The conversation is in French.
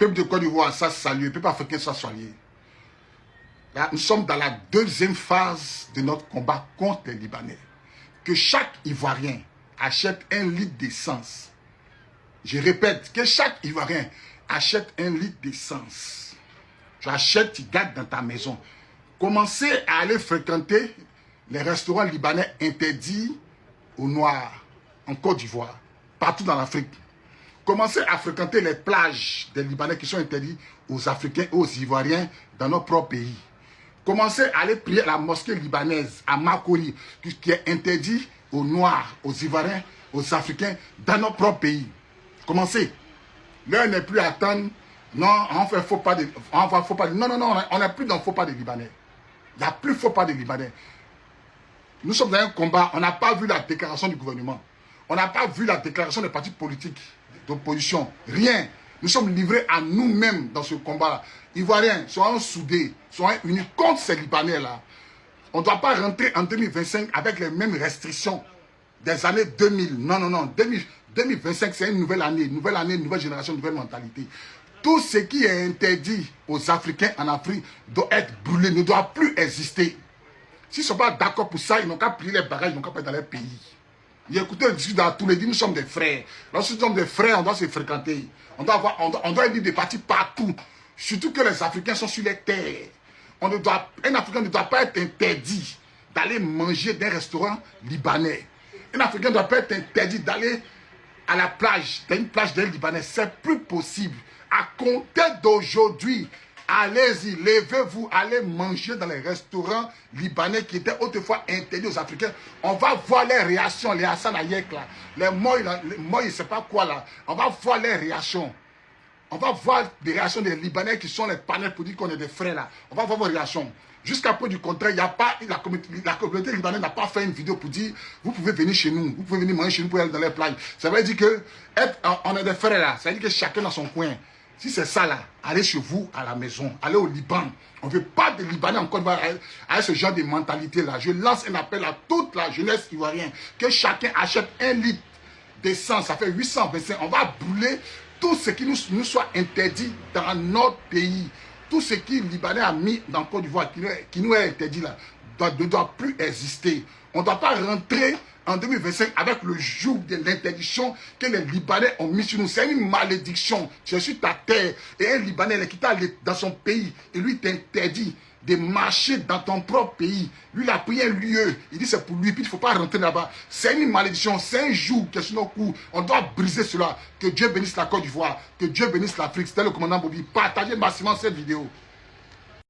Peuple de Côte d'Ivoire, ça salue. Peuple africain, ça salue. Là, nous sommes dans la deuxième phase de notre combat contre les Libanais. Que chaque Ivoirien achète 1 litre d'essence. Je répète, que chaque Ivoirien achète 1 litre d'essence. Tu achètes, tu gardes dans ta maison. Commencez à aller fréquenter les restaurants libanais interdits aux Noirs en Côte d'Ivoire, partout dans l'Afrique. Commencez à fréquenter les plages des Libanais qui sont interdits aux Africains et aux Ivoiriens dans notre propre pays. Commencez à aller prier à la mosquée libanaise à Makori, qui est interdit aux Noirs, aux Ivoiriens, aux Africains dans notre propre pays. Commencez. L'heure n'est plus à attendre. Non, on fait faux pas de... Non, on n'est plus dans le faux pas des Libanais. Il n'y a plus faux pas des Libanais. Nous sommes dans un combat. On n'a pas vu la déclaration du gouvernement. On n'a pas vu la déclaration des partis politiques d'opposition. Rien. Nous sommes livrés à nous-mêmes dans ce combat-là. Ivoiriens, soyons soudés, soyons unis contre ces Libanais-là. On ne doit pas rentrer en 2025 avec les mêmes restrictions des années 2000. Non. 2025, c'est une nouvelle année, nouvelle génération, nouvelle mentalité. Tout ce qui est interdit aux Africains en Afrique doit être brûlé, ne doit plus exister. S'ils ne sont pas d'accord pour ça, ils n'ont qu'à plier les bagages, ils n'ont qu'à pas dans leur pays. Écoutez le discours dans tous les dit, nous sommes des frères. Lorsque nous sommes des frères, on doit se fréquenter. On doit être des partis partout. Surtout que les Africains sont sur les terres. Un Africain ne doit pas être interdit d'aller manger dans un restaurant libanais. Un Africain ne doit pas être interdit d'aller à la plage, dans une plage d'un Libanais. C'est plus possible. À compter d'aujourd'hui, allez-y, levez-vous, allez manger dans les restaurants libanais qui étaient autrefois interdits aux Africains. On va voir les réactions, les Hassan Hayek là, les Moïse, je ne sais pas quoi là. On va voir les réactions. On va voir des réactions des Libanais qui sont les panels pour dire qu'on est des frères là. On va voir vos réactions. Jusqu'à peu du contraire, il n'y a pas, la communauté libanaise n'a pas fait une vidéo pour dire vous pouvez venir chez nous, vous pouvez venir manger chez nous pour aller dans les plages. Ça veut dire que on est des frères là. Ça veut dire que chacun dans son coin. Si c'est ça là, allez chez vous à la maison, allez au Liban. On ne veut pas de Libanais encore avec ce genre de mentalité là. Je lance un appel à toute la jeunesse ivoirienne que chacun achète 1 litre d'essence, ça fait 825. On va brûler tout ce qui nous soit interdit dans notre pays. Tout ce qui Libanais a mis dans Côte d'Ivoire, qui nous est interdit là, ne doit plus exister. On ne doit pas rentrer en 2025 avec le joug de l'interdiction que les Libanais ont mis sur nous. C'est une malédiction. Tu es sur ta terre et un Libanais qui t'a dans son pays et lui t'interdit de marcher dans ton propre pays. Lui, il a pris un lieu. Il dit c'est pour lui, puis il ne faut pas rentrer là-bas. C'est une malédiction, c'est un joug qui est sur nos coups. On doit briser cela. Que Dieu bénisse la Côte d'Ivoire, que Dieu bénisse l'Afrique. C'était le commandant Bobby. Partagez massivement cette vidéo.